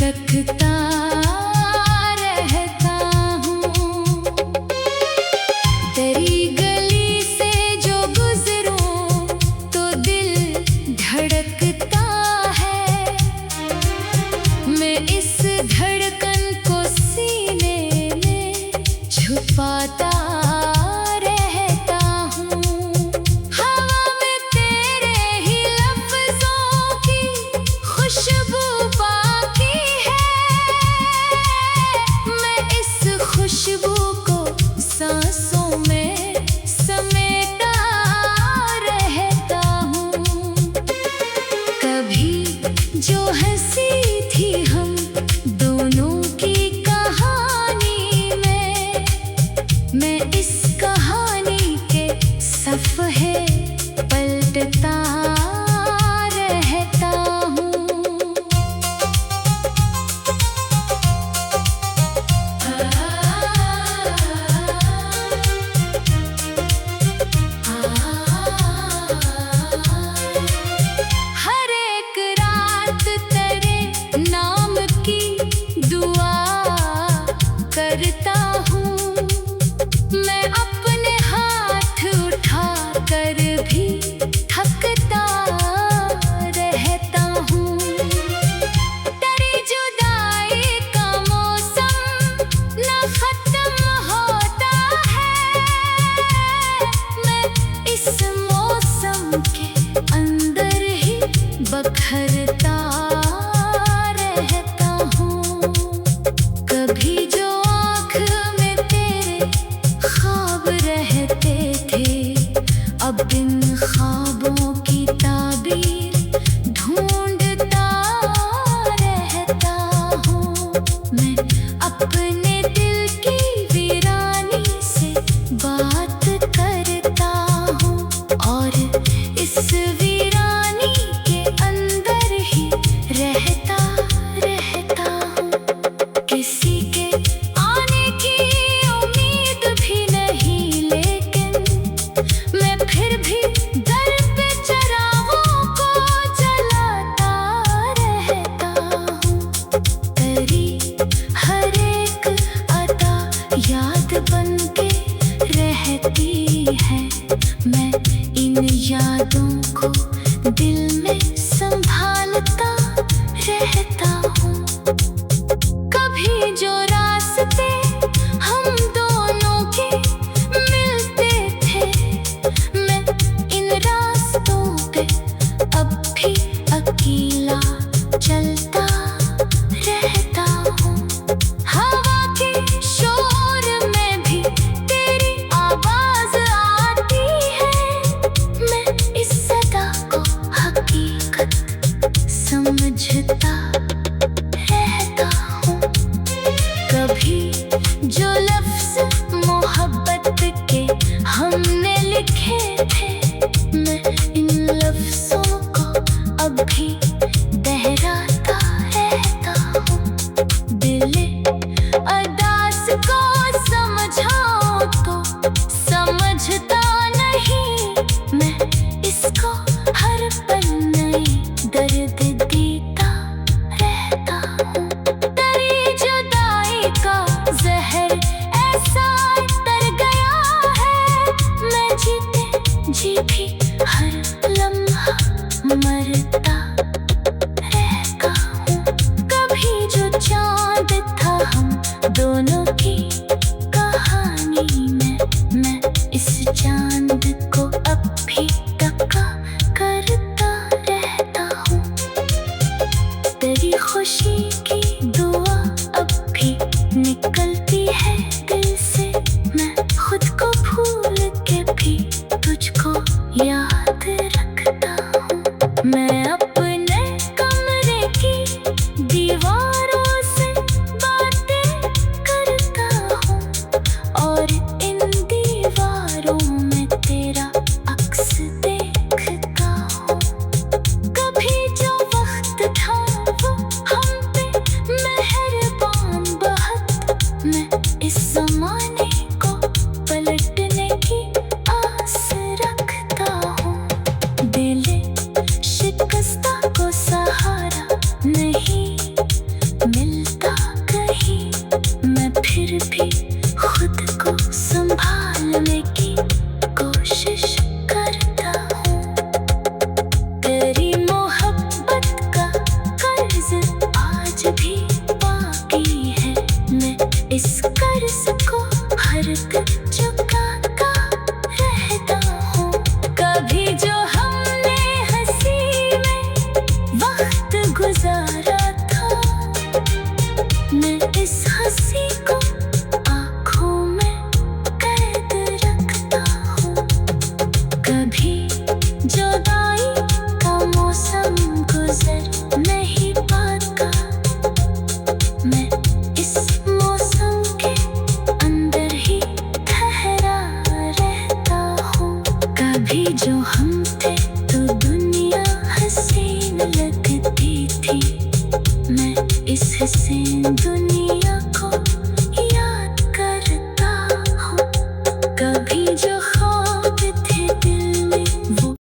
भटकता रहता हूँ। तेरी गली से जो गुजरूं तो दिल धड़कता है। मैं इस धड़कन को सीने में छुपाता रहता हूँ। हवा में तेरे ही लफ्जों की खुशबू बाकी है। मैं इस खुशबू को सांसों में समेटा रहता हूँ। कभी जो हंसी थी हम दोनों की कहानी में, मैं इस कहानी के सफ़े पलटता रहता हूँ। हर एक रात तेरे नाम की दुआ करता हूँ। मैं अपने हाथ उठा कर भी थकता रहता हूँ। तेरी जुदाई का मौसम न खत्म होता है। मैं इस मौसम के अंदर ही बखरता रहता हूँ। कभी जो आँख में तेरे ख्वाब रहते थे, अब इन ख्वाबों की ताबीर ढूंढता रहता हूँ। मैं अपने दिल की वीरानी से बात करता हूँ और इस वीरानी के अंदर ही रहता हूँ। किसी के आने की उम्मीद भी नहीं, लेकिन मैं फिर भी दर पे चिरागों को जलाता रहता हूँ। तेरी हर एक अदा याद बन के रहती है। मैं इन यादों को दिल में संभालता रहता हूँ। कभी जो रास्ते हम दोनों के मिलते थे, मैं इन रास्तों पे अब भी अकेला चलता रहता हूँ। हवा के शोर में भी तेरी आवाज आती है। मैं इस सदा को हकीकत समझता थे तो दुनिया हसीन लगती थी। मैं इस हसीन दुनिया